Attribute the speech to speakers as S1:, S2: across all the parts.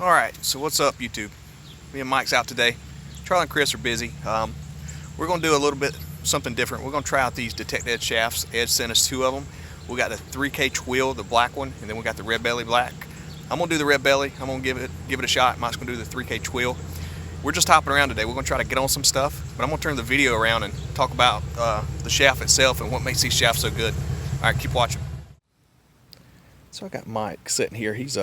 S1: Alright, so what's up YouTube? Me and Mike's out today. Charlie and Chris are busy. We're going to do a little bit something different. We're going to try out these Detector shafts. Ed sent us 2 of them. We got the 3K twill, the black one, and then we got the red belly black. I'm going to do the red belly. I'm going to give it a shot. Mike's going to do the 3K twill. We're just hopping around today. We're going to try to get on some stuff, but I'm going to turn the video around and talk about the shaft itself and what makes these shafts so good. Alright, keep watching. So I got Mike sitting here. He's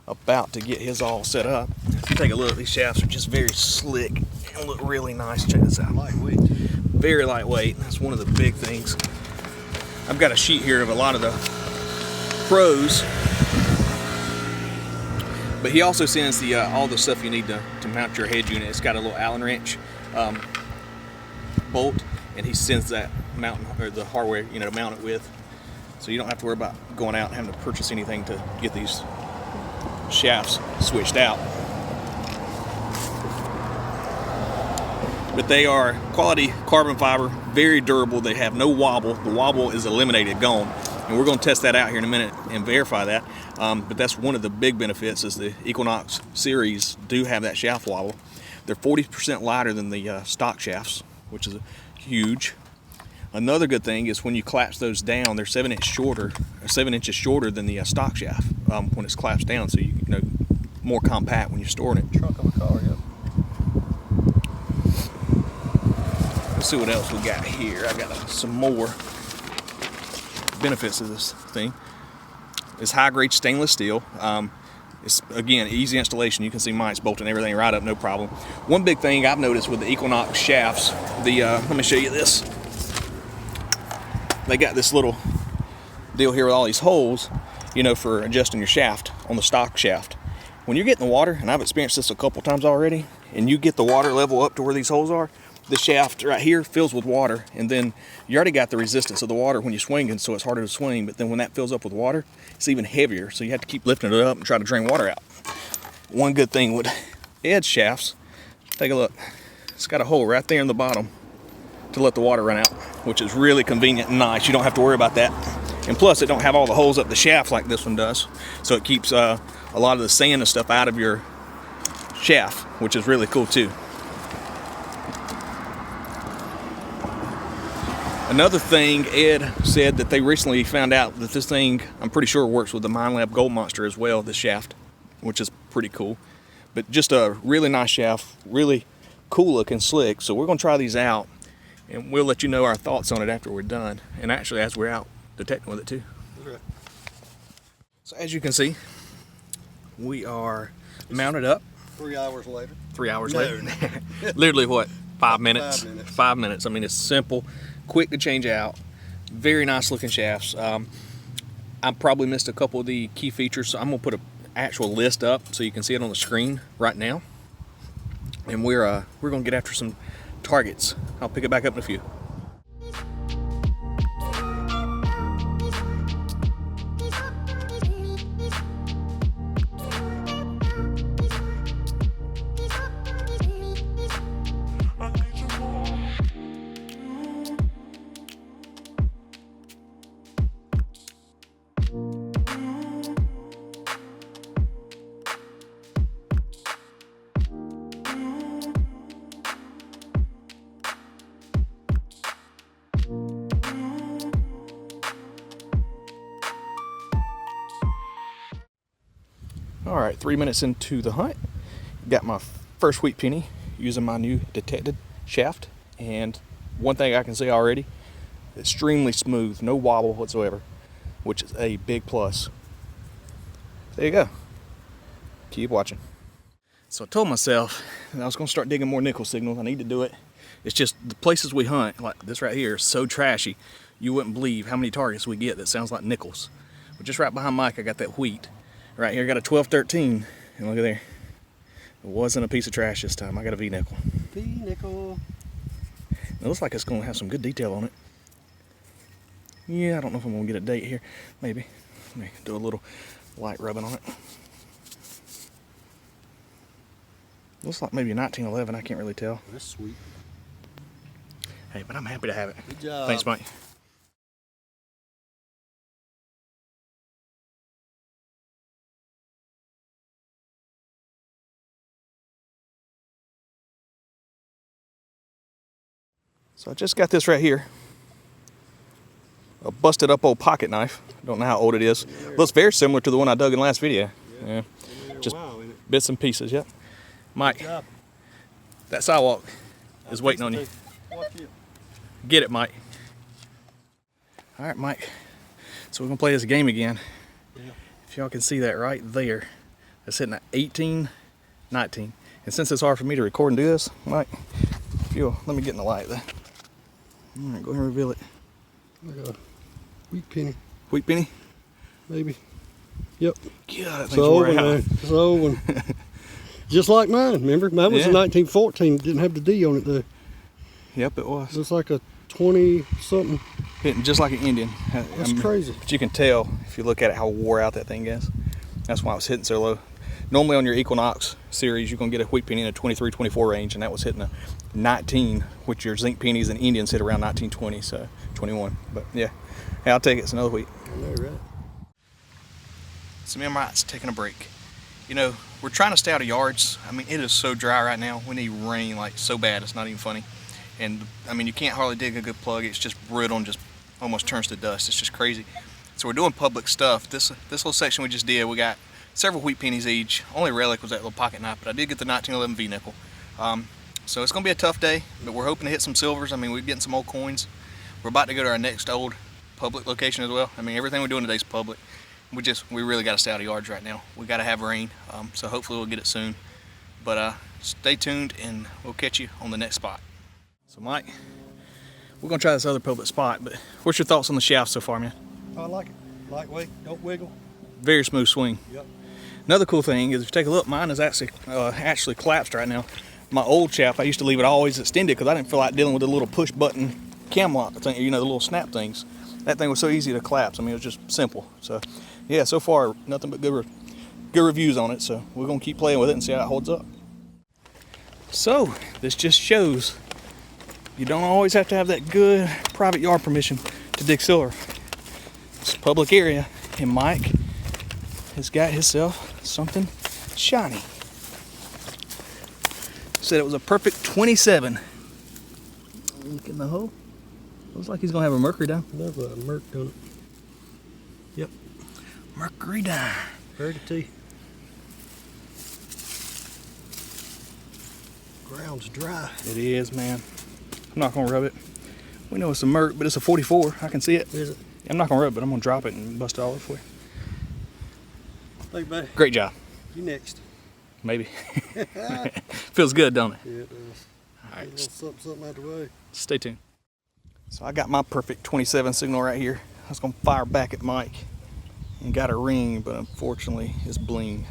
S1: about to get his all set up. If you take a look, these shafts are just very slick and look really nice. Check this out.
S2: Lightweight.
S1: Very lightweight. That's one of the big things. I've got a sheet here of a lot of the pros, but he also sends the all the stuff you need to mount your head unit. It's got a little Allen wrench bolt, and he sends that mounting or the hardware to mount it with, so you don't have to worry about going out and having to purchase anything to get these shafts switched out. But they are quality carbon fiber, very durable. They have no wobble. The wobble is eliminated, gone. And we're going to test that out here in a minute and verify that. But that's one of the big benefits, is the Equinox series do have that shaft wobble. They're 40% lighter than the stock shafts, which is huge. Another good thing is when you collapse those down, they're 7 inches shorter than the stock shaft when it's collapsed down, so you know more compact when you're storing it.
S2: Trunk of a car, yep.
S1: Let's see what else we got here. I got some more benefits of this thing. It's high-grade stainless steel. It's, again, easy installation. You can see Mike's bolting everything right up, no problem. One big thing I've noticed with the Equinox shafts, let me show you this. They got this little deal here with all these holes, for adjusting your shaft on the stock shaft. When you're getting the water, and I've experienced this a couple times already, and you get the water level up to where these holes are, the shaft right here fills with water, and then you already got the resistance of the water when you're swinging, so it's harder to swing. But then when that fills up with water, it's even heavier, so you have to keep lifting it up and try to drain water out. One good thing with Ed's shafts, take a look, it's got a hole right there in the bottom to let the water run out, which is really convenient and nice. You don't have to worry about that. And plus, it don't have all the holes up the shaft like this one does, so it keeps a lot of the sand and stuff out of your shaft, which is really cool too. Another thing, Ed said that they recently found out that this thing, I'm pretty sure, works with the Minelab Gold Monster as well, this shaft, which is pretty cool. But just a really nice shaft, really cool looking, slick. So we're going to try these out, and we'll let you know our thoughts on it after we're done. And actually, as we're out detecting with it too.
S2: Okay.
S1: So as you can see, we are mounted up.
S2: 3 hours later.
S1: 3 hours
S2: No.
S1: later. Literally what? 5 minutes?
S2: 5 minutes.
S1: 5 minutes. I mean, it's simple, quick to change out, very nice looking shafts. I probably missed a couple of the key features, so I'm gonna put an actual list up so you can see it on the screen right now. And we're gonna get after some targets. I'll pick it back up in a few. All right, 3 minutes into the hunt, got my first wheat penny using my new Detector shaft. And one thing I can say already, extremely smooth, no wobble whatsoever, which is a big plus. There you go. Keep watching. So I told myself that I was gonna start digging more nickel signals. I need to do it. It's just the places we hunt, like this right here, is so trashy. You wouldn't believe how many targets we get that sounds like nickels. But just right behind Mike, I got that wheat. Right here, I got a 12-13, and look at there. It wasn't a piece of trash this time. I got a V-nickel.
S2: V-nickel.
S1: It looks like it's going to have some good detail on it. Yeah, I don't know if I'm going to get a date here. Maybe. Let me do a little light rubbing on it. Looks like maybe a 1911. I can't really tell.
S2: That's sweet.
S1: Hey, but I'm happy to have it.
S2: Good job.
S1: Thanks, Mike. So I just got this right here. A busted up old pocket knife. Don't know how old it is. Looks very similar to the one I dug in the last video. Yeah. Just bits and pieces, yep. Mike, that sidewalk is waiting on you. Get it, Mike. All right, Mike. So we're gonna play this game again.
S2: Yeah.
S1: If y'all can see that right there, that's hitting at 18, 19. And since it's hard for me to record and do this, Mike, if you'll, let me get in the light there. All right, go ahead and reveal it.
S2: Like a wheat penny,
S1: Wheat penny?
S2: maybe. Yep.
S1: God, that
S2: It's
S1: thing's
S2: old
S1: wore
S2: one,
S1: out.
S2: man. It's an old one. Just like mine, remember? Mine was
S1: Yeah.
S2: in 1914. Didn't have the D on it though.
S1: Yep, it was.
S2: Looks like a 20-something.
S1: Hitting just like an Indian.
S2: That's crazy.
S1: But you can tell if you look at it how wore out that thing is. That's why it was hitting so low. Normally on your Equinox series, you're going to get a wheat penny in a 23, 24 range, and that was hitting a 19, which your zinc pennies and Indians hit around 19, 20, so 21. But yeah, hey, I'll take it. It's another wheat.
S2: I know, right?
S1: So me and Mike's taking a break. You know, we're trying to stay out of yards. I mean, it is so dry right now. We need rain like so bad, it's not even funny. And I mean, you can't hardly dig a good plug. It's just brittle and just almost turns to dust. It's just crazy. So we're doing public stuff. This little section we just did, we got several wheat pennies each. Only relic was that little pocket knife, but I did get the 1911 V nickel. So it's gonna be a tough day, but we're hoping to hit some silvers. I mean, we're getting some old coins. We're about to go to our next old public location as well. I mean, everything we're doing today is public. We really got to stay out of yards right now. We got to have rain, so hopefully we'll get it soon. But stay tuned, and we'll catch you on the next spot. So Mike, we're gonna try this other public spot, but what's your thoughts on the shaft so far, man?
S2: I like it. Lightweight, don't wiggle.
S1: Very smooth swing.
S2: Yep.
S1: Another cool thing is if you take a look, mine is actually collapsed right now. My old shaft, I used to leave it always extended because I didn't feel like dealing with the little push button cam lock thing, you know, the little snap things. That thing was so easy to collapse. I mean, it was just simple. So yeah, so far nothing but good reviews on it. So we're gonna keep playing with it and see how it holds up. So this just shows you don't always have to have that good private yard permission to dig silver. It's a public area, and Mike has got himself something shiny. Said it was a perfect 27. Look in the hole. Looks like he's gonna have a mercury down.
S2: Another merc on it. Yep.
S1: Mercury down.
S2: Verity. Ground's dry.
S1: It is, man. I'm not gonna rub it. We know it's a merc, but it's a 44. I can see it.
S2: Is it?
S1: I'm not gonna rub it, but I'm gonna drop it and bust it all over for you.
S2: Thank you, buddy.
S1: Great job.
S2: You next.
S1: Maybe. Feels good, don't it?
S2: Yeah, it does.
S1: All
S2: A
S1: right,
S2: little something out the way.
S1: stay tuned. So I got my perfect 27 signal right here. I was gonna fire back at Mike and got a ring, but unfortunately it's bling.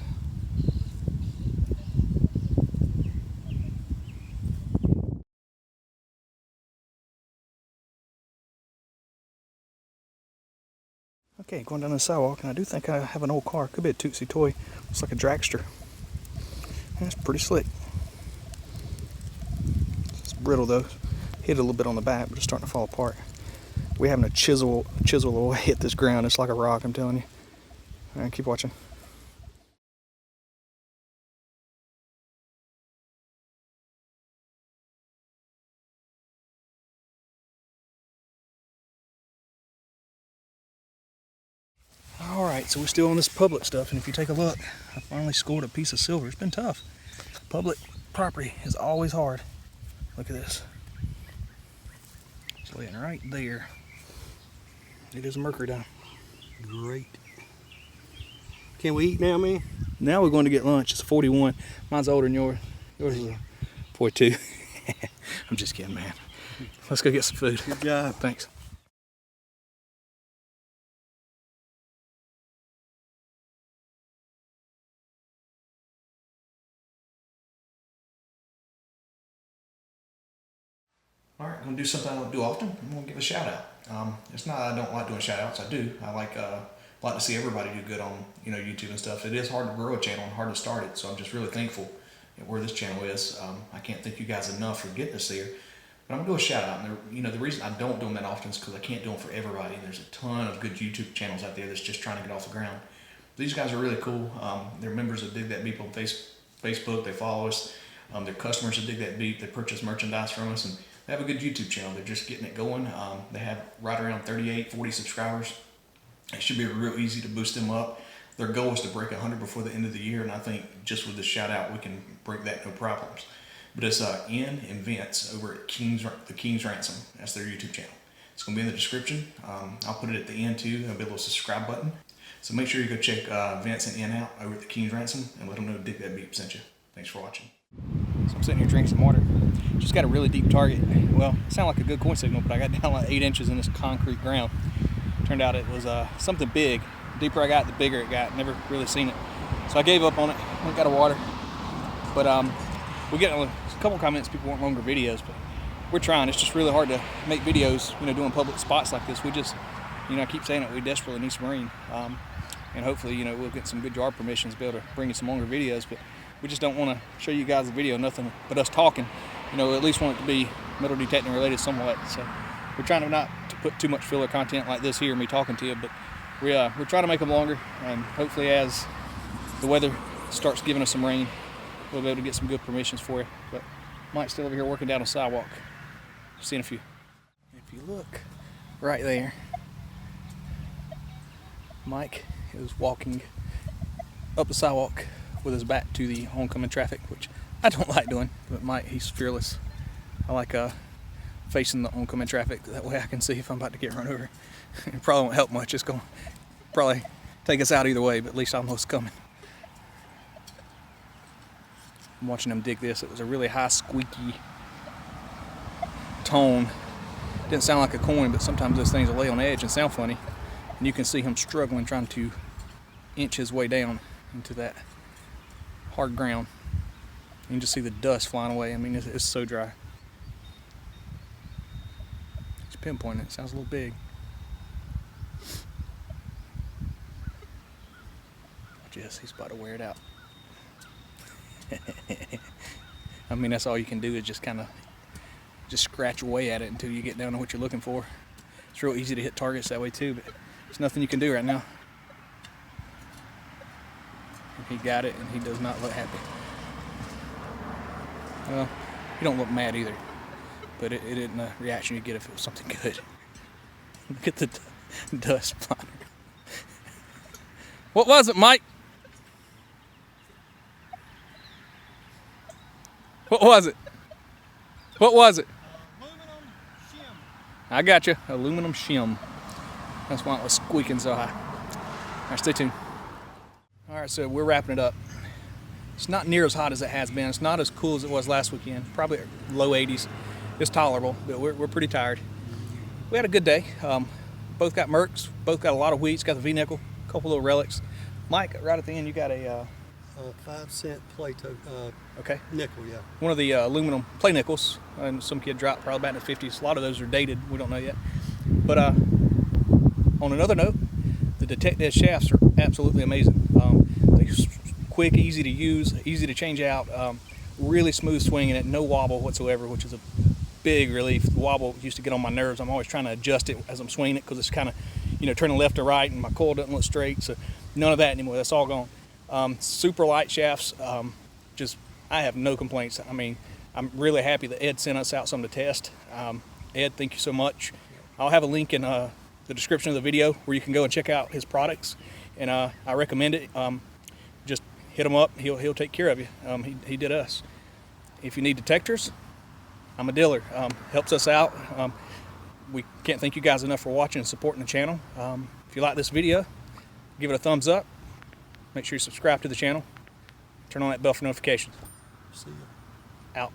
S1: Okay, going down the sidewalk, and I do think I have an old car. Could be a Tootsie toy. Looks like a dragster. That's pretty slick. It's brittle though. Hit a little bit on the back, but it's starting to fall apart. We're having a chisel away hit this ground. It's like a rock, I'm telling you. All right, keep watching. All right, so we're still on this public stuff, and if you take a look, I finally scored a piece of silver. It's been tough. Public property is always hard. Look at this. It's laying right there. It is a mercury down.
S2: Great. Can we eat now, man?
S1: Now we're going to get lunch. It's a 41. Mine's older than yours. Yours is a 42. I'm just kidding, man. Let's go get some food.
S2: Good job.
S1: Thanks. All right, I'm gonna do something I don't do often. I'm gonna give a shout out. It's not I don't like doing shout outs. I do. I like to see everybody do good on YouTube and stuff. It is hard to grow a channel and hard to start it, so I'm just really thankful at where this channel is. I can't thank you guys enough for getting us there. But I'm gonna do a shout out. And the reason I don't do them that often is because I can't do them for everybody. There's a ton of good YouTube channels out there that's just trying to get off the ground. These guys are really cool. They're members of Dig That Beep on Facebook. They follow us. They're customers of Dig That Beep. They purchase merchandise from us, and They have a good YouTube channel. They're just getting it going. They have right around 38, 40 subscribers. It should be real easy to boost them up. Their goal is to break 100 before the end of the year, and I think just with this shout out, we can break that no problems. But it's Ian and Vince over at the King's Ransom. That's their YouTube channel. It's going to be in the description. I'll put it at the end too. There'll be a little subscribe button. So make sure you go check Vince and Ian out over at the King's Ransom and let them know Dig That Beep sent you. Thanks for watching. So I'm sitting here drinking some water. Just got a really deep target. Well, it sounded like a good coin signal, but I got down like 8 inches in this concrete ground. Turned out it was something big. The deeper I got, the bigger it got. Never really seen it. So I gave up on it. Went got a water. But we get a couple comments. People want longer videos, but we're trying. It's just really hard to make videos, doing public spots like this. We just, I keep saying it. We desperately need some rain, and hopefully, we'll get some good job permissions to be able to bring you some longer videos. But we just don't want to show you guys the video, nothing but us talking. At least want it to be metal detecting related somewhat. So we're trying not to put too much filler content like this here, me talking to you, but we're trying to make them longer, and hopefully as the weather starts giving us some rain, we'll be able to get some good permissions for you. But Mike's still over here working down a sidewalk. Seen a few. If you look right there, Mike is walking up the sidewalk with his back to the oncoming traffic, which I don't like doing, but Mike, he's fearless. I like facing the oncoming traffic. That way I can see if I'm about to get run over. It probably won't help much. It's going to probably take us out either way, but at least I know what's coming. I'm watching him dig this. It was a really high squeaky tone. Didn't sound like a coin, but sometimes those things will lay on edge and sound funny. And you can see him struggling, trying to inch his way down into that hard ground. You can just see the dust flying away. I mean, it's so dry. He's pinpointing it. Sounds a little big. Yes, he's about to wear it out. I mean, that's all you can do is just kind of scratch away at it until you get down to what you're looking for. It's real easy to hit targets that way too, but there's nothing you can do right now. He got it, and he does not look happy. Well, he don't look mad either, but it isn't a reaction you get if it was something good. Look at the dust flying. What was it, Mike? What was it? What was it?
S2: Aluminum shim.
S1: I got you. Aluminum shim. That's why it was squeaking so high. All right, stay tuned. All right, so we're wrapping it up. It's not near as hot as it has been. It's not as cool as it was last weekend. Probably low 80s. It's tolerable, but we're pretty tired. We had a good day. Both got mercs. Both got a lot of wheats. Got the V-nickel. A couple little relics. Mike, right at the end, you got a
S2: 5-cent Plato
S1: okay, nickel,
S2: yeah.
S1: One of the aluminum play nickels, and some kid dropped probably back in the 50s. A lot of those are dated. We don't know yet. But on another note, the Detector shafts are absolutely amazing. They're quick, easy to use, easy to change out, really smooth swinging it, no wobble whatsoever, which is a big relief. The wobble used to get on my nerves. I'm always trying to adjust it as I'm swinging it because it's kind of, turning left to right, and my coil doesn't look straight. So none of that anymore. That's all gone. Super light shafts. I have no complaints. I mean, I'm really happy that Ed sent us out some to test. Ed, thank you so much. I'll have a link in the description of the video where you can go and check out his products, and I recommend it. Just hit him up. He'll take care of you. He did us. If you need detectors, I'm a dealer. Helps us out. We can't thank you guys enough for watching and supporting the channel. If you like this video, give it a thumbs up. Make sure you subscribe to the channel. Turn on that bell for notifications.
S2: See ya.
S1: Out.